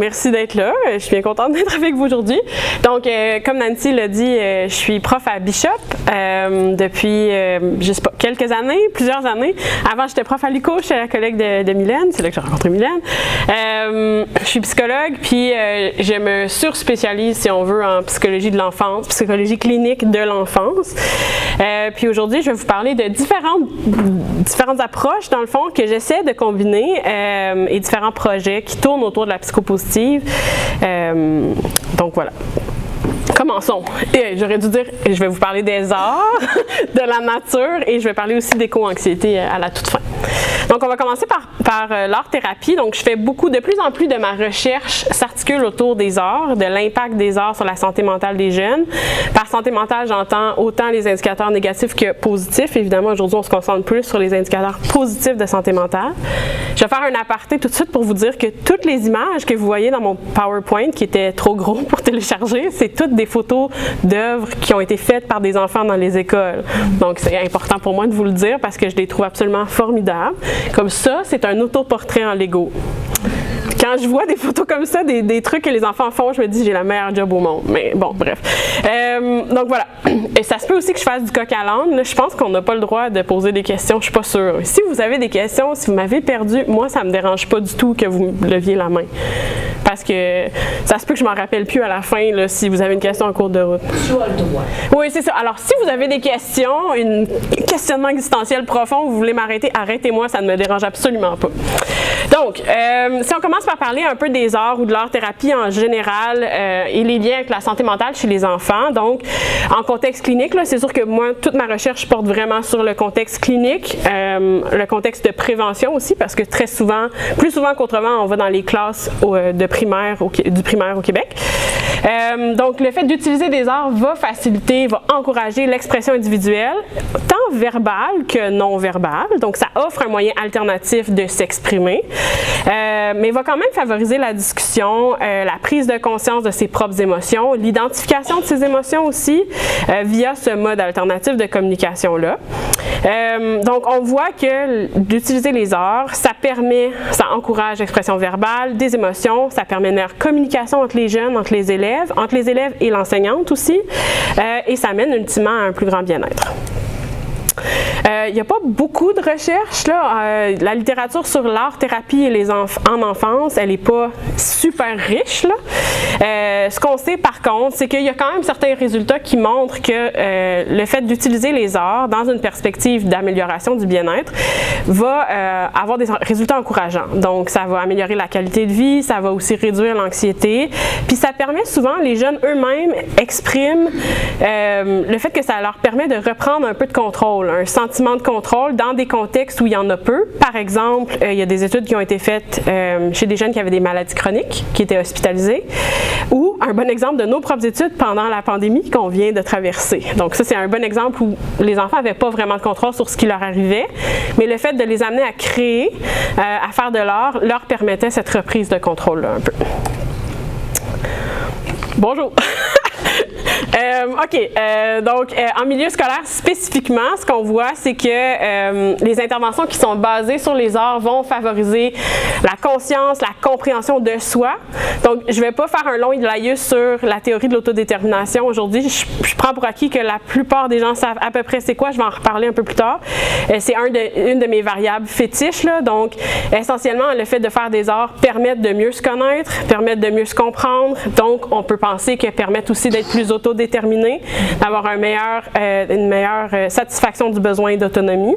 merci d'être là. Je suis bien contente d'être avec vous aujourd'hui. Donc, comme Nancy l'a dit, je suis prof à Bishop depuis, je sais pas, quelques années, plusieurs années. Avant, j'étais prof à l'UQO, j'étais la collègue de Mylène. C'est là que j'ai rencontré Mylène. Je suis psychologue, puis je me surspécialise, si on veut, en psychologie de l'enfance, psychologie clinique de l'enfance. Puis aujourd'hui, je vais vous parler de différentes approches, dans le fond, que j'essaie de combiner et différents projets qui tournent autour de la psychopositive. Donc voilà. Commençons. J'aurais dû dire, je vais vous parler des arts, de la nature et je vais parler aussi d'éco-anxiété à la toute fin. Donc, on va commencer par l'art-thérapie. Donc, je fais de plus en plus de ma recherche s'articule autour des arts, de l'impact des arts sur la santé mentale des jeunes. Par santé mentale, j'entends autant les indicateurs négatifs que positifs. Évidemment, aujourd'hui, on se concentre plus sur les indicateurs positifs de santé mentale. Je vais faire un aparté tout de suite pour vous dire que toutes les images que vous voyez dans mon PowerPoint, qui était trop gros pour télécharger, c'est toutes des photos d'œuvres qui ont été faites par des enfants dans les écoles. Donc, c'est important pour moi de vous le dire parce que je les trouve absolument formidables. Comme ça, c'est un autoportrait en Lego. Quand je vois des photos comme ça, des trucs que les enfants font, je me dis j'ai la meilleure job au monde. Mais bon, bref. Donc voilà. Et ça se peut aussi que je fasse du coq à l'âne. Là, je pense qu'on n'a pas le droit de poser des questions. Je suis pas sûre. Si vous avez des questions, si vous m'avez perdu, moi, ça me dérange pas du tout que vous me leviez la main. Parce que ça se peut que je m'en rappelle plus à la fin là, si vous avez une question en cours de route. Tu as le droit. Oui, c'est ça. Alors, si vous avez des questions, un questionnement existentiel profond, vous voulez m'arrêter, arrêtez-moi, ça ne me dérange absolument pas. Donc, si on commence par parler un peu des arts ou de l'art-thérapie en général et les liens avec la santé mentale chez les enfants. Donc, en contexte clinique, là, c'est sûr que moi, toute ma recherche porte vraiment sur le contexte clinique, le contexte de prévention aussi, parce que très souvent, plus souvent qu'autrement, on va dans les classes du primaire au Québec. Donc, le fait d'utiliser des arts va encourager l'expression individuelle, tant verbale que non verbale. Donc, ça offre un moyen alternatif de s'exprimer, mais va quand même favoriser la discussion, la prise de conscience de ses propres émotions, l'identification de ses émotions aussi, via ce mode alternatif de communication-là. Donc, on voit que d'utiliser les arts, ça encourage l'expression verbale des émotions, ça permet une meilleure communication entre les jeunes, entre les élèves et l'enseignante aussi, et ça mène ultimement à un plus grand bien-être. Il n'y a pas beaucoup de recherches. La littérature sur l'art-thérapie et en enfance, elle n'est pas super riche. Ce qu'on sait par contre, c'est qu'il y a quand même certains résultats qui montrent que le fait d'utiliser les arts dans une perspective d'amélioration du bien-être va avoir des résultats encourageants. Donc, ça va améliorer la qualité de vie, ça va aussi réduire l'anxiété. Puis ça permet souvent, les jeunes eux-mêmes expriment le fait que ça leur permet de reprendre un peu de contrôle, un sentiment de contrôle dans des contextes où il y en a peu. Par exemple, il y a des études qui ont été faites chez des jeunes qui avaient des maladies chroniques, qui étaient hospitalisés, ou un bon exemple de nos propres études pendant la pandémie qu'on vient de traverser. Donc ça, c'est un bon exemple où les enfants n'avaient pas vraiment de contrôle sur ce qui leur arrivait, mais le fait de les amener à créer, à faire de l'art, leur permettait cette reprise de contrôle-là un peu. Bonjour! Donc, en milieu scolaire spécifiquement, ce qu'on voit, c'est que les interventions qui sont basées sur les arts vont favoriser la conscience, la compréhension de soi. Donc, je ne vais pas faire un long laïus sur la théorie de l'autodétermination aujourd'hui. Je prends pour acquis que la plupart des gens savent à peu près c'est quoi. Je vais en reparler un peu plus tard. C'est une de mes variables fétiches. Donc, essentiellement, le fait de faire des arts permet de mieux se connaître, permet de mieux se comprendre. Donc, on peut penser que permettent aussi d'être plus autodéterminé, d'avoir une meilleure satisfaction du besoin d'autonomie.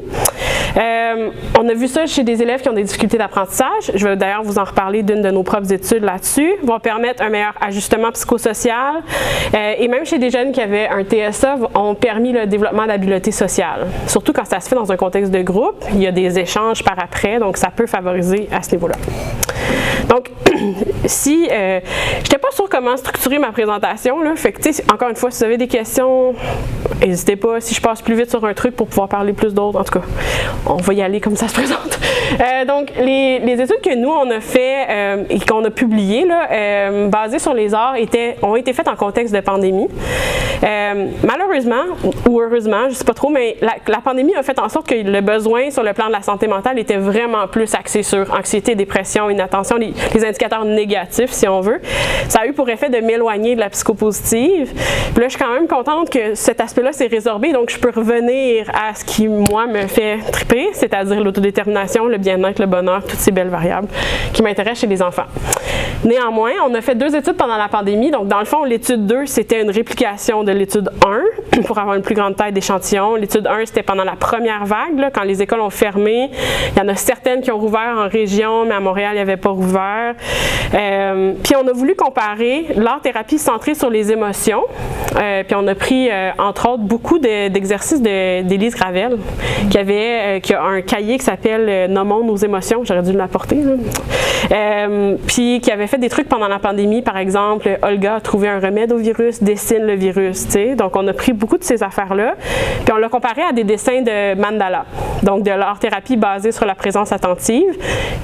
On a vu ça chez des élèves qui ont des difficultés d'apprentissage. Je vais d'ailleurs vous en reparler d'une de nos propres études là-dessus. Vont permettre un meilleur ajustement psychosocial. Et même chez des jeunes qui avaient un TSA, ont permis le développement d'habileté sociale. Surtout quand ça se fait dans un contexte de groupe, il y a des échanges par après, donc ça peut favoriser à ce niveau-là. Donc, si je n'étais pas sûre comment structurer ma présentation, là, fait que, encore une fois, si vous avez des questions, n'hésitez pas. Si je passe plus vite sur un truc pour pouvoir parler plus d'autres, en tout cas, on va y aller comme ça se présente. Donc, les études que nous, on a fait et qu'on a publiées, là, basées sur les arts, ont été faites en contexte de pandémie. Malheureusement, ou heureusement, je ne sais pas trop, mais la pandémie a fait en sorte que le besoin sur le plan de la santé mentale était vraiment plus axé sur anxiété, dépression, inattention, les indicateurs négatifs, si on veut. Ça a eu pour effet de m'éloigner de la psychopositive. Puis là, je suis quand même contente que cet aspect-là s'est résorbé, donc je peux revenir à ce qui, moi, me fait triper, c'est-à-dire l'autodétermination, le bien-être, le bonheur, toutes ces belles variables qui m'intéressent chez les enfants. Néanmoins, on a fait 2 études pendant la pandémie. Donc, dans le fond, l'étude 2, c'était une réplication de l'étude 1 pour avoir une plus grande taille d'échantillon. L'étude 1, c'était pendant la première vague, là, quand les écoles ont fermé. Il y en a certaines qui ont rouvert en région, mais à Montréal, il n'y avait pas rouvert. Puis, on a voulu comparer l'art-thérapie centrée sur les émotions. Puis, on a pris, entre autres, beaucoup d'exercices d'Élise Gravel, qui a un cahier qui s'appelle « Nommons nos émotions ». J'aurais dû l'apporter. Puis, qui avait fait des trucs pendant la pandémie. Par exemple, Olga a trouvé un remède au virus, dessine le virus, tu sais. Donc, on a pris beaucoup de ces affaires-là, puis on l'a comparé à des dessins de mandala, donc de l'art-thérapie basée sur la présence attentive.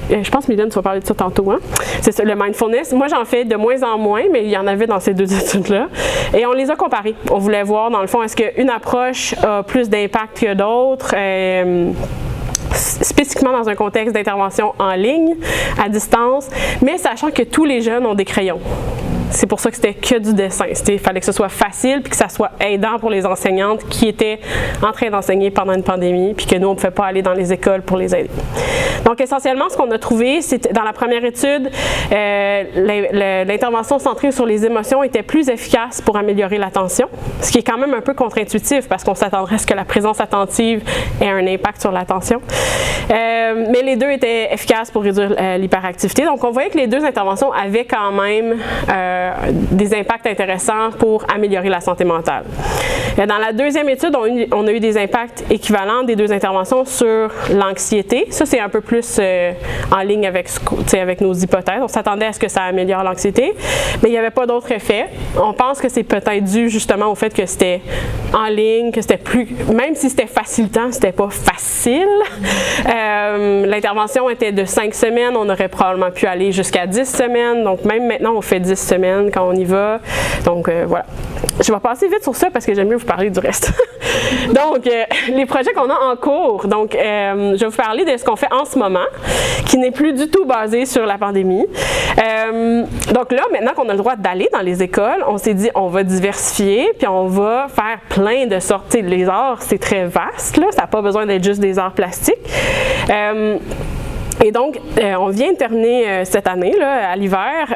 Je pense, Mylène, tu vas parler de ça tantôt, hein? C'est ça, le mindfulness. Moi, j'en fais de moins en moins, mais il y en avait dans ces 2 études-là. Et on les a comparés. On voulait voir, dans le fond, est-ce qu'une approche a plus d'impact que d'autres? Spécifiquement dans un contexte d'intervention en ligne, à distance, mais sachant que tous les jeunes ont des crayons. C'est pour ça que c'était que du dessin. Il fallait que ce soit facile puis que ça soit aidant pour les enseignantes qui étaient en train d'enseigner pendant une pandémie puis que nous, on ne pouvait pas aller dans les écoles pour les aider. Donc, essentiellement, ce qu'on a trouvé, c'est dans la première étude, l'intervention centrée sur les émotions était plus efficace pour améliorer l'attention, ce qui est quand même un peu contre-intuitif parce qu'on s'attendrait à ce que la présence attentive ait un impact sur l'attention. Mais les 2 étaient efficaces pour réduire l'hyperactivité. Donc, on voyait que les 2 interventions avaient quand même des impacts intéressants pour améliorer la santé mentale. Dans la deuxième étude, on a eu des impacts équivalents des 2 interventions sur l'anxiété. Ça, c'est un peu plus en ligne avec nos hypothèses. On s'attendait à ce que ça améliore l'anxiété, mais il n'y avait pas d'autre effet. On pense que c'est peut-être dû justement au fait que c'était en ligne, que c'était plus... Même si c'était facilitant, c'était pas facile. L'intervention était de 5 semaines. On aurait probablement pu aller jusqu'à 10 semaines. Donc, même maintenant, on fait 10 semaines quand on y va. Donc, voilà. Je vais passer vite sur ça parce que j'aime mieux vous parler du reste. Donc, les projets qu'on a en cours. Donc, je vais vous parler de ce qu'on fait en ce moment, qui n'est plus du tout basé sur la pandémie. Donc là, maintenant qu'on a le droit d'aller dans les écoles, on s'est dit, on va diversifier, puis on va faire plein de sortes. Les arts, c'est très vaste, là. Ça n'a pas besoin d'être juste des arts plastiques. Et donc, on vient de terminer cette année, là, à l'hiver,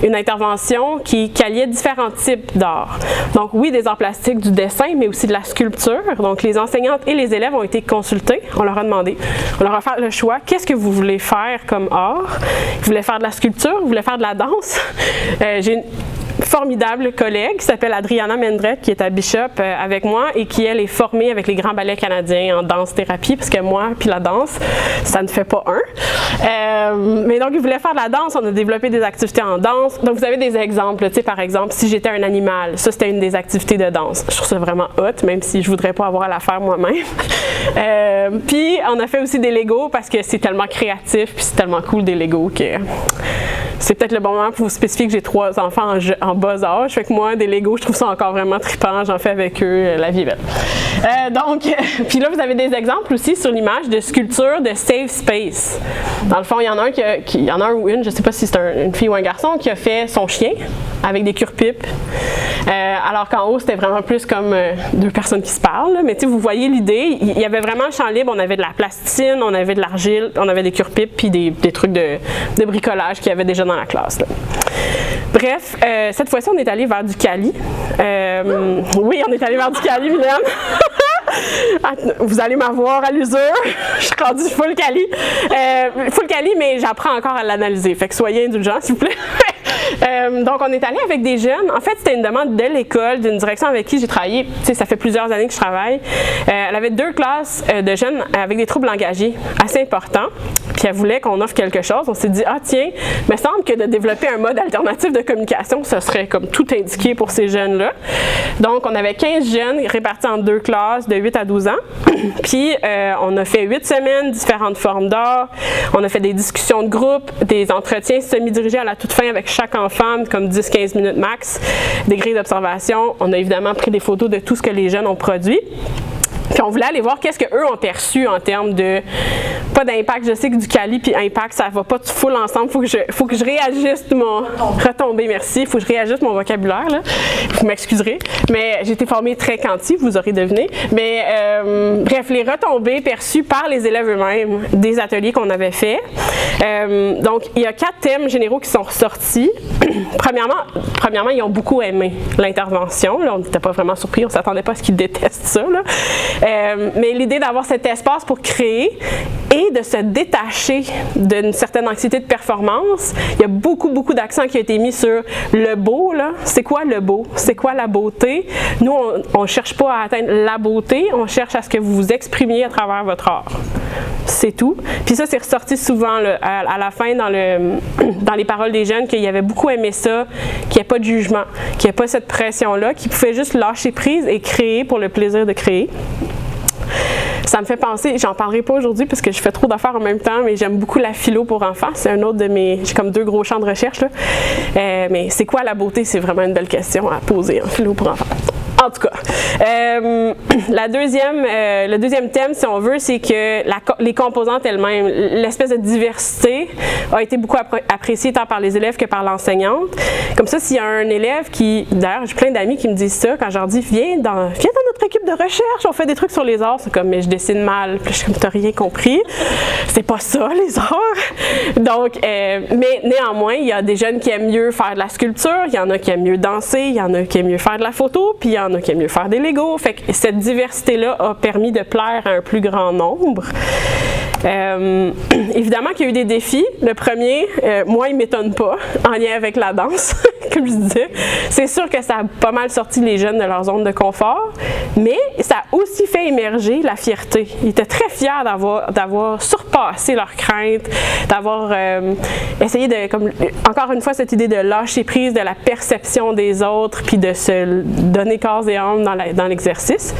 une intervention qui alliait différents types d'art. Donc, oui, des arts plastiques, du dessin, mais aussi de la sculpture. Donc, les enseignantes et les élèves ont été consultés. On leur a demandé, on leur a fait le choix, qu'est-ce que vous voulez faire comme art? Vous voulez faire de la sculpture? Vous voulez faire de la danse? J'ai une formidable collègue qui s'appelle Adriana Mendret, qui est à Bishop avec moi et qui, elle, est formée avec les grands ballets canadiens en danse-thérapie, parce que moi puis la danse, ça ne fait pas un. Mais donc, ils voulaient faire de la danse, on a développé des activités en danse. Donc, vous avez des exemples, tu sais, par exemple, si j'étais un animal, ça, c'était une des activités de danse. Je trouve ça vraiment hot, même si je voudrais pas avoir à la faire moi-même. Puis, on a fait aussi des Legos, parce que c'est tellement créatif, puis c'est tellement cool des Legos que... C'est peut-être le bon moment pour vous spécifier que j'ai 3 enfants en bas âge. Fait que moi, des Legos, je trouve ça encore vraiment trippant. J'en fais avec eux, la vie est belle. Donc, puis là, vous avez des exemples aussi sur l'image de sculptures de safe space. Dans le fond, il y en a un il y en a un ou une, je ne sais pas si c'est une fille ou un garçon, qui a fait son chien avec des cure-pipes. Alors qu'en haut, c'était vraiment plus comme 2 personnes qui se parlent. Là. Mais tu sais, vous voyez l'idée. Il y avait vraiment un champ libre. On avait de la plasticine, on avait de l'argile, on avait des cure-pipes, puis des trucs de bricolage qu'il y avait déjà dans la classe. Là. Bref, cette fois-ci, on est allé vers du Cali. Oui, on est allé vers du Cali, Mylène. Vous allez m'avoir à l'usure. Je suis rendue full Cali. Full Cali, mais j'apprends encore à l'analyser. Fait que soyez indulgents, s'il vous plaît. Donc, on est allé avec des jeunes. En fait, c'était une demande de l'école, d'une direction avec qui j'ai travaillé. Tu sais, ça fait plusieurs années que je travaille. Elle avait 2 classes de jeunes avec des troubles langagiers assez importants. Puis, elle voulait qu'on offre quelque chose. On s'est dit, ah tiens, il me semble que de développer un mode alternatif de communication, ce serait comme tout indiqué pour ces jeunes-là. Donc, on avait 15 jeunes répartis en 2 classes de 8 à 12 ans. Puis, on a fait 8 semaines, différentes formes d'art. On a fait des discussions de groupe, des entretiens semi-dirigés à la toute fin avec chaque enfant, comme 10-15 minutes max, des grilles d'observation. On a évidemment pris des photos de tout ce que les jeunes ont produit. Puis on voulait aller voir qu'est-ce qu'eux ont perçu en termes de, pas d'impact, je sais que du quali puis impact, ça va pas tout full ensemble, faut que je réajuste mon, retombée, merci, faut que je réajuste mon vocabulaire, là, vous m'excuserez, mais j'ai été formée très quanti, vous aurez deviné, mais bref, les retombées perçues par les élèves eux-mêmes des ateliers qu'on avait fait. Donc, il y a 4 thèmes généraux qui sont ressortis. Premièrement, ils ont beaucoup aimé l'intervention, là, on n'était pas vraiment surpris, on s'attendait pas à ce qu'ils détestent ça, là. Mais l'idée d'avoir cet espace pour créer et de se détacher d'une certaine anxiété de performance, il y a beaucoup d'accent qui a été mis sur le beau, là. C'est quoi le beau? C'est quoi la beauté? Nous, on ne cherche pas à atteindre la beauté, on cherche à ce que vous vous exprimiez à travers votre art. C'est tout. Puis ça, c'est ressorti souvent là, à la fin dans les paroles des jeunes qu'ils avaient beaucoup aimé ça, qu'il n'y ait pas de jugement, qu'il n'y ait pas cette pression-là, qu'ils pouvaient juste lâcher prise et créer pour le plaisir de créer. Ça me fait penser, j'en parlerai pas aujourd'hui parce que je fais trop d'affaires en même temps, mais j'aime beaucoup la philo pour enfants. C'est un autre de mes, j'ai comme 2 gros champs de recherche là. Mais c'est quoi la beauté? C'est vraiment une belle question à poser en philo pour enfants. En tout cas, le deuxième thème, si on veut, c'est que les composantes elles-mêmes, l'espèce de diversité a été beaucoup appréciée tant par les élèves que par l'enseignante. Comme ça, s'il y a un élève qui, d'ailleurs, j'ai plein d'amis qui me disent ça, quand je leur dis « Viens dans notre équipe de recherche, on fait des trucs sur les arts », c'est comme « Mais je dessine mal », puis je suis comme « T'as rien compris ». C'est pas ça, les arts. Donc, mais néanmoins, il y a des jeunes qui aiment mieux faire de la sculpture, il y en a qui aiment mieux danser, il y en a qui aiment mieux faire de la photo, puis il y en a qui aiment mieux faire des Legos. Fait que cette diversité-là a permis de plaire à un plus grand nombre. Évidemment qu'il y a eu des défis. Le premier, moi, il ne m'étonne pas, en lien avec la danse, comme je disais. C'est sûr que ça a pas mal sorti les jeunes de leur zone de confort, mais ça a aussi fait émerger la fierté. Ils étaient très fiers d'avoir surpassé leurs craintes, d'avoir essayé de, comme, encore une fois, cette idée de lâcher prise de la perception des autres, puis de se donner corps et âme dans l'exercice.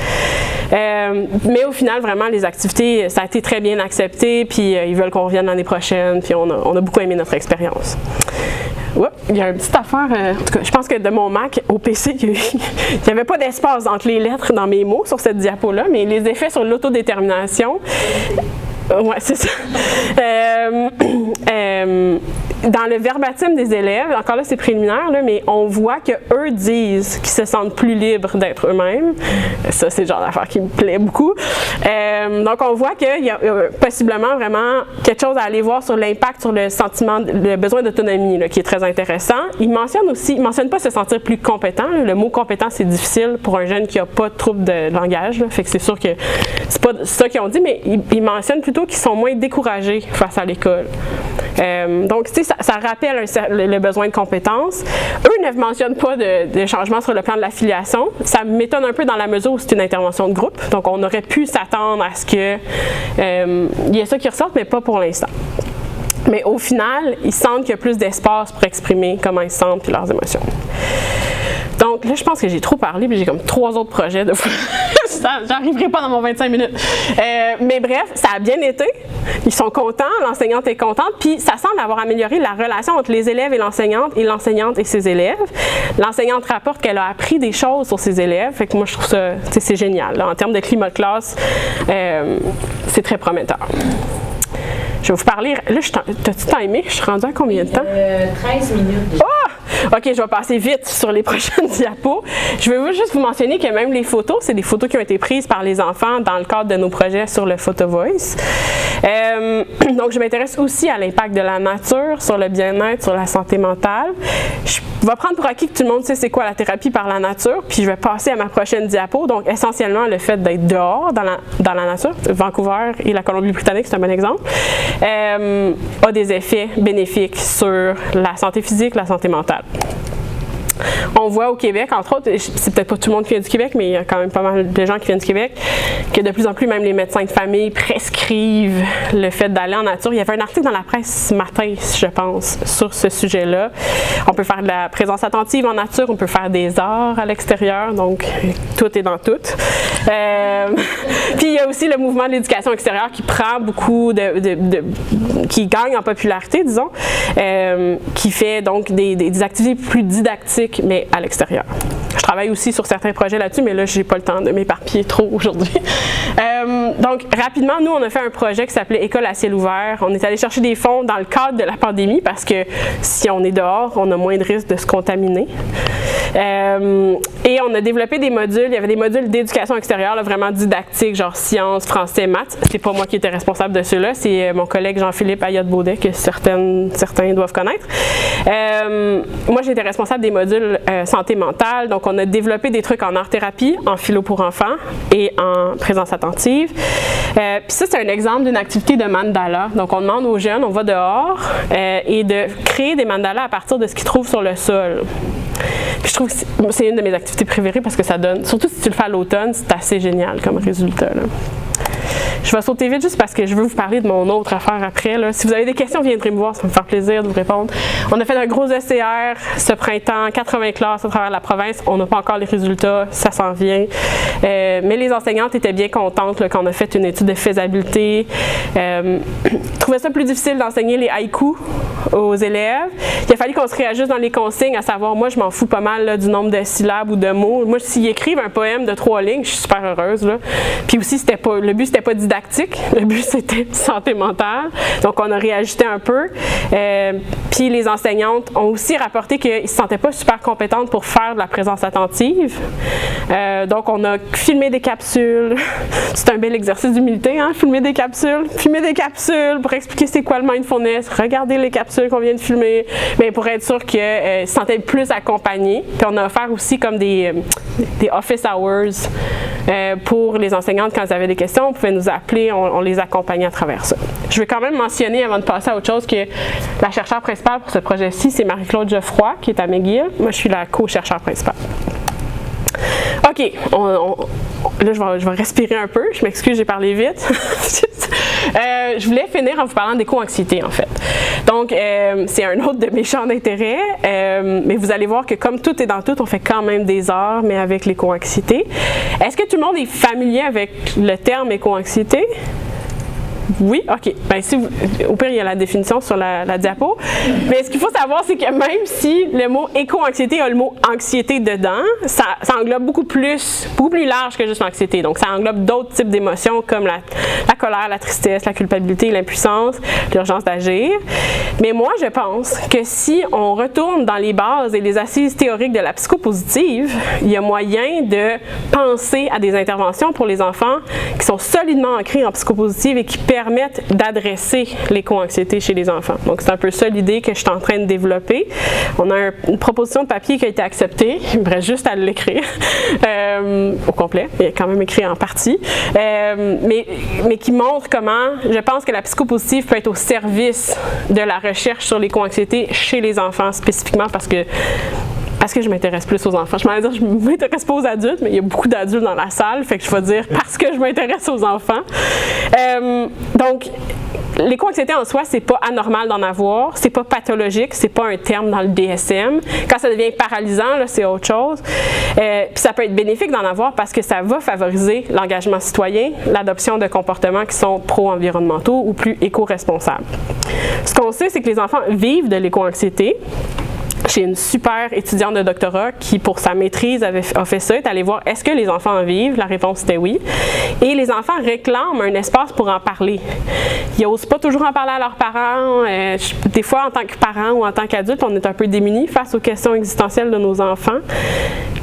Mais au final, vraiment, les activités, ça a été très bien accepté, puis ils veulent qu'on revienne l'année prochaine, puis on a beaucoup aimé notre expérience. Ouais, il y a une petite affaire, en tout cas, je pense que de mon Mac au PC, il n'y avait pas d'espace entre les lettres dans mes mots sur cette diapo-là, mais les effets sur l'autodétermination, ouais, c'est ça. Dans le verbatim des élèves, encore là c'est préliminaire, là, mais on voit qu'eux disent qu'ils se sentent plus libres d'être eux-mêmes. Ça, c'est le genre d'affaire qui me plaît beaucoup. Donc on voit qu'il y a possiblement vraiment quelque chose à aller voir sur l'impact sur le sentiment, le besoin d'autonomie là, qui est très intéressant. Il mentionne pas se sentir plus compétent. Là. Le mot compétent, c'est difficile pour un jeune qui n'a pas de trouble de langage. Là. Fait que c'est sûr que c'est pas ça qu'ils ont dit, mais il mentionne plutôt qu'ils sont moins découragés face à l'école. Donc, tu sais, ça rappelle le besoin de compétences. Eux ne mentionnent pas de changement sur le plan de l'affiliation. Ça m'étonne un peu dans la mesure où c'est une intervention de groupe. Donc, on aurait pu s'attendre à ce qu'il y ait ça qui ressorte, mais pas pour l'instant. Mais au final, ils sentent qu'il y a plus d'espace pour exprimer comment ils se sentent et leurs émotions. Donc là, je pense que j'ai trop parlé, puis j'ai comme 3 autres projets de j'arriverai pas dans mon 25 minutes. Mais bref, ça a bien été. Ils sont contents, l'enseignante est contente, puis ça semble avoir amélioré la relation entre les élèves et l'enseignante et ses élèves. L'enseignante rapporte qu'elle a appris des choses sur ses élèves, fait que moi je trouve ça, c'est génial. Là. En termes de climat de classe, c'est très prometteur. Je vais vous parler. Là, t'as-tu timé? Je suis rendue à combien de temps? 13 minutes. Oh! OK, je vais passer vite sur les prochaines diapos. Je veux juste vous mentionner que même les photos, c'est des photos qui ont été prises par les enfants dans le cadre de nos projets sur le Photo Voice. Donc, je m'intéresse aussi à l'impact de la nature sur le bien-être, sur la santé mentale. Je vais prendre pour acquis que tout le monde sait c'est quoi la thérapie par la nature, puis je vais passer à ma prochaine diapo. Donc, essentiellement, le fait d'être dehors, dans la nature, Vancouver et la Colombie-Britannique, c'est un bon exemple, a des effets bénéfiques sur la santé physique, la santé mentale. On voit au Québec, entre autres, c'est peut-être pas tout le monde qui vient du Québec, mais il y a quand même pas mal de gens qui viennent du Québec, que de plus en plus, même les médecins de famille prescrivent le fait d'aller en nature. Il y avait un article dans la presse ce matin, je pense, sur ce sujet-là. On peut faire de la présence attentive en nature, on peut faire des arts à l'extérieur, donc tout est dans tout. Puis il y a aussi le mouvement de l'éducation extérieure qui prend beaucoup qui gagne en popularité, disons, qui fait donc des activités plus didactiques, mais à l'extérieur. Je travaille aussi sur certains projets là-dessus, mais là, j'ai pas le temps de m'éparpiller trop aujourd'hui. Donc, rapidement, nous, on a fait un projet qui s'appelait École à ciel ouvert. On est allé chercher des fonds dans le cadre de la pandémie parce que si on est dehors, on a moins de risque de se contaminer. Et on a développé des modules. Il y avait des modules d'éducation extérieure, là, vraiment didactiques, genre sciences, français, maths. C'est pas moi qui étais responsable de ceux-là, c'est mon collègue Jean-Philippe Ayotte-Baudet que certains doivent connaître. Moi, j'étais responsable des modules santé mentale. Donc, on a développé des trucs en art-thérapie, en philo pour enfants et en présence attentive. Puis ça, c'est un exemple d'une activité de mandala. Donc, on demande aux jeunes, on va dehors et de créer des mandalas à partir de ce qu'ils trouvent sur le sol. Puis je trouve que c'est une de mes activités préférées parce que ça donne, surtout si tu le fais à l'automne, c'est assez génial comme résultat, là. Je vais sauter vite juste parce que je veux vous parler de mon autre affaire après, là. Si vous avez des questions, viendrez me voir, ça va me faire plaisir de vous répondre. On a fait un gros SCR ce printemps, 80 classes à travers la province. On n'a pas encore les résultats, ça s'en vient. Mais les enseignantes étaient bien contentes là, quand on a fait une étude de faisabilité. Trouvaient ça plus difficile d'enseigner les haïkus aux élèves. Il a fallu qu'on se réajuste dans les consignes, à savoir, moi, je m'en fous pas mal là, du nombre de syllabes ou de mots. Moi, s'ils écrivent un poème de 3 lignes, je suis super heureuse, là. Puis aussi, le but, c'était pas didactique. Le but, c'était santé mentale. Donc, on a réajusté un peu. Puis les enseignantes ont aussi rapporté qu'ils ne se sentaient pas super compétentes pour faire de la présence attentive. Donc, on a filmé des capsules. C'est un bel exercice d'humilité, hein? Filmer des capsules pour expliquer c'est quoi le mindfulness. Regardez les capsules qu'on vient de filmer, mais pour être sûr qu'ils se sentaient plus accompagnés. Puis on a offert aussi comme des office hours pour les enseignantes quand elles avaient des questions. On pouvait nous appeler, on les accompagnait à travers ça. Je vais quand même mentionner, avant de passer à autre chose, que la chercheure principale pour ce projet-ci, c'est Marie-Claude Geoffroy, qui est à McGill. Moi, je suis la co-chercheure principale. OK, là, je vais respirer un peu. Je m'excuse, j'ai parlé vite. Je voulais finir en vous parlant d'éco-anxiété, en fait. Donc, c'est un autre de mes champs d'intérêt, mais vous allez voir que comme tout est dans tout, on fait quand même des heures, mais avec l'éco-anxiété. Est-ce que tout le monde est familier avec le terme éco-anxiété? Oui? OK. Bien, au pire, il y a la définition sur la diapo. Mais ce qu'il faut savoir, c'est que même si le mot éco-anxiété a le mot anxiété dedans, ça englobe beaucoup plus large que juste l'anxiété. Donc, ça englobe d'autres types d'émotions comme la colère, la tristesse, la culpabilité, l'impuissance, l'urgence d'agir. Mais moi, je pense que si on retourne dans les bases et les assises théoriques de la psychopositive, il y a moyen de penser à des interventions pour les enfants qui sont solidement ancrées en psychopositive et qui permettent d'adresser l'éco-anxiété chez les enfants. Donc, c'est un peu ça l'idée que je suis en train de développer. On a une proposition de papier qui a été acceptée. Il me reste juste à l'écrire au complet. Il est quand même écrit en partie. Mais qui montre comment je pense que la psychopositive peut être au service de la recherche sur l'éco-anxiété chez les enfants spécifiquement parce que je m'intéresse plus aux enfants. Je m'allais dire, je ne m'intéresse pas aux adultes, mais il y a beaucoup d'adultes dans la salle, fait que je vais dire parce que je m'intéresse aux enfants. Donc, l'éco-anxiété en soi, c'est pas anormal d'en avoir, c'est pas pathologique, c'est pas un terme dans le DSM. Quand ça devient paralysant, là, c'est autre chose. Puis ça peut être bénéfique d'en avoir parce que ça va favoriser l'engagement citoyen, l'adoption de comportements qui sont pro-environnementaux ou plus éco-responsables. Ce qu'on sait, c'est que les enfants vivent de l'éco-anxiété. J'ai une super étudiante de doctorat qui, pour sa maîtrise, a fait ça, est allée voir est-ce que les enfants en vivent? La réponse était oui. Et les enfants réclament un espace pour en parler. Ils n'osent pas toujours en parler à leurs parents. Des fois, en tant que parents ou en tant qu'adultes, on est un peu démunis face aux questions existentielles de nos enfants.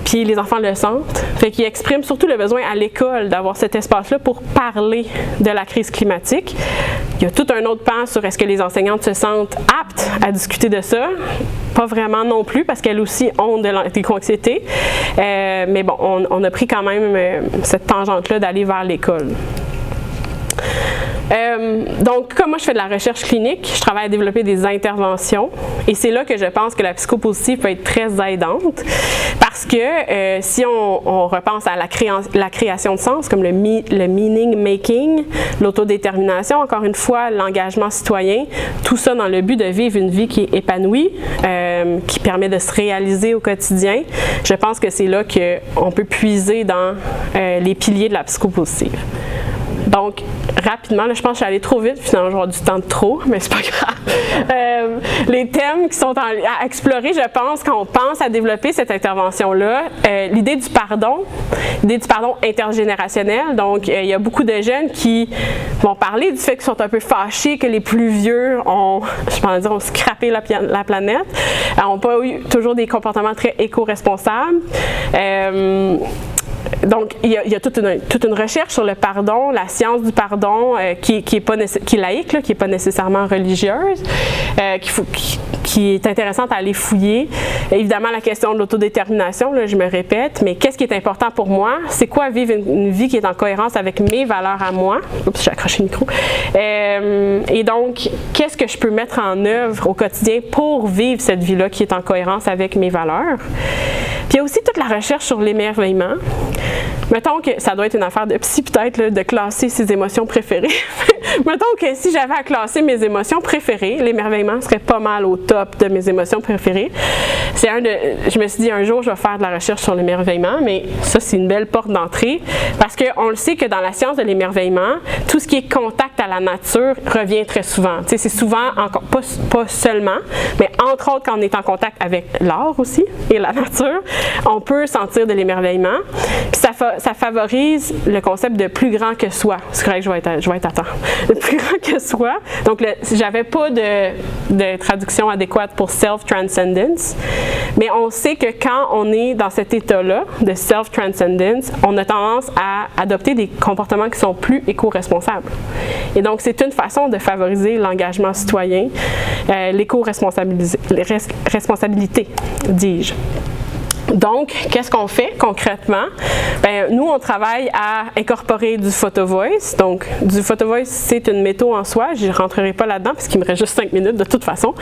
Puis les enfants le sentent. Fait qu'ils expriment surtout le besoin à l'école d'avoir cet espace-là pour parler de la crise climatique. Il y a tout un autre pan sur est-ce que les enseignantes se sentent aptes à discuter de ça. Pas vraiment non plus, parce qu'elles aussi ont de l'éco-anxiété. Mais bon, on a pris quand même cette tangente-là d'aller vers l'école. Donc, comme moi je fais de la recherche clinique, je travaille à développer des interventions et c'est là que je pense que la psychopositive peut être très aidante parce que si on repense à la création de sens, comme le meaning making, l'autodétermination, encore une fois, l'engagement citoyen, tout ça dans le but de vivre une vie qui est épanouie, qui permet de se réaliser au quotidien, je pense que c'est là qu'on peut puiser dans les piliers de la psychopositive. Donc, rapidement, là, je pense que je suis allée trop vite, finalement, je vais avoir du temps de trop, mais c'est pas grave. Les thèmes qui sont à explorer, je pense, quand on pense à développer cette intervention-là, l'idée du pardon intergénérationnel. Donc, il y a beaucoup de jeunes qui vont parler du fait qu'ils sont un peu fâchés que les plus vieux ont scrappé la planète, n'ont pas eu toujours des comportements très éco-responsables. Donc, il y a toute une recherche sur le pardon, la science du pardon qui est laïque, là, qui n'est pas nécessairement religieuse, qui est intéressante à aller fouiller. Évidemment, la question de l'autodétermination, là, je me répète, mais qu'est-ce qui est important pour moi? C'est quoi vivre une vie qui est en cohérence avec mes valeurs à moi? Oups, j'ai accroché le micro. Et donc, qu'est-ce que je peux mettre en œuvre au quotidien pour vivre cette vie-là qui est en cohérence avec mes valeurs? Puis il y a aussi toute la recherche sur l'émerveillement. Mettons que ça doit être une affaire de psy peut-être là, de classer ses émotions préférées. Mettons que si j'avais à classer mes émotions préférées, l'émerveillement serait pas mal au top de mes émotions préférées. Je me suis dit un jour je vais faire de la recherche sur l'émerveillement, mais ça c'est une belle porte d'entrée parce qu'on le sait que dans la science de l'émerveillement, tout ce qui est contact à la nature revient très souvent. Tu sais, c'est souvent, pas seulement, mais entre autres quand on est en contact avec l'art aussi et la nature, on peut sentir de l'émerveillement. Puis ça favorise le concept de plus grand que soi. C'est correct, je vais être à temps. Le plus grand que soi. Donc, j'avais pas de traduction adéquate pour self-transcendence, mais on sait que quand on est dans cet état-là de self-transcendence, on a tendance à adopter des comportements qui sont plus éco-responsables. Et donc, c'est une façon de favoriser l'engagement citoyen, l'éco-responsabilité, dis-je. Donc, qu'est-ce qu'on fait concrètement? Bien, nous, on travaille à incorporer du photo voice. Donc, du photo voice, c'est une méthode en soi. Je ne rentrerai pas là-dedans parce qu'il me reste juste 5 minutes de toute façon.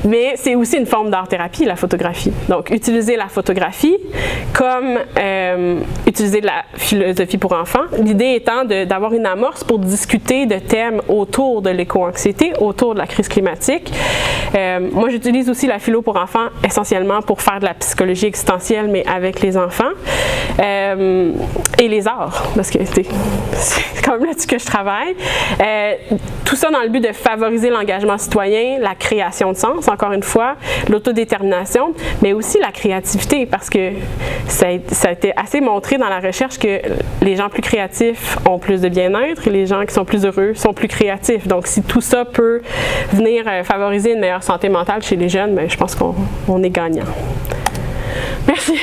Mais c'est aussi une forme d'art-thérapie, la photographie. Donc, utiliser la photographie comme utiliser de la philosophie pour enfants. L'idée étant d'avoir une amorce pour discuter de thèmes autour de l'éco-anxiété, autour de la crise climatique. Moi, j'utilise aussi la philo pour enfants essentiellement pour faire de la psychologie existentielle, mais avec les enfants et les arts, parce que c'est quand même là-dessus que je travaille. Tout ça dans le but de favoriser l'engagement citoyen, la création de sens, encore une fois, l'autodétermination, mais aussi la créativité, parce que ça a été assez montré dans la recherche que les gens plus créatifs ont plus de bien-être et les gens qui sont plus heureux sont plus créatifs. Donc, si tout ça peut venir favoriser une meilleure santé mentale chez les jeunes, bien, je pense qu'on est gagnant. Merci.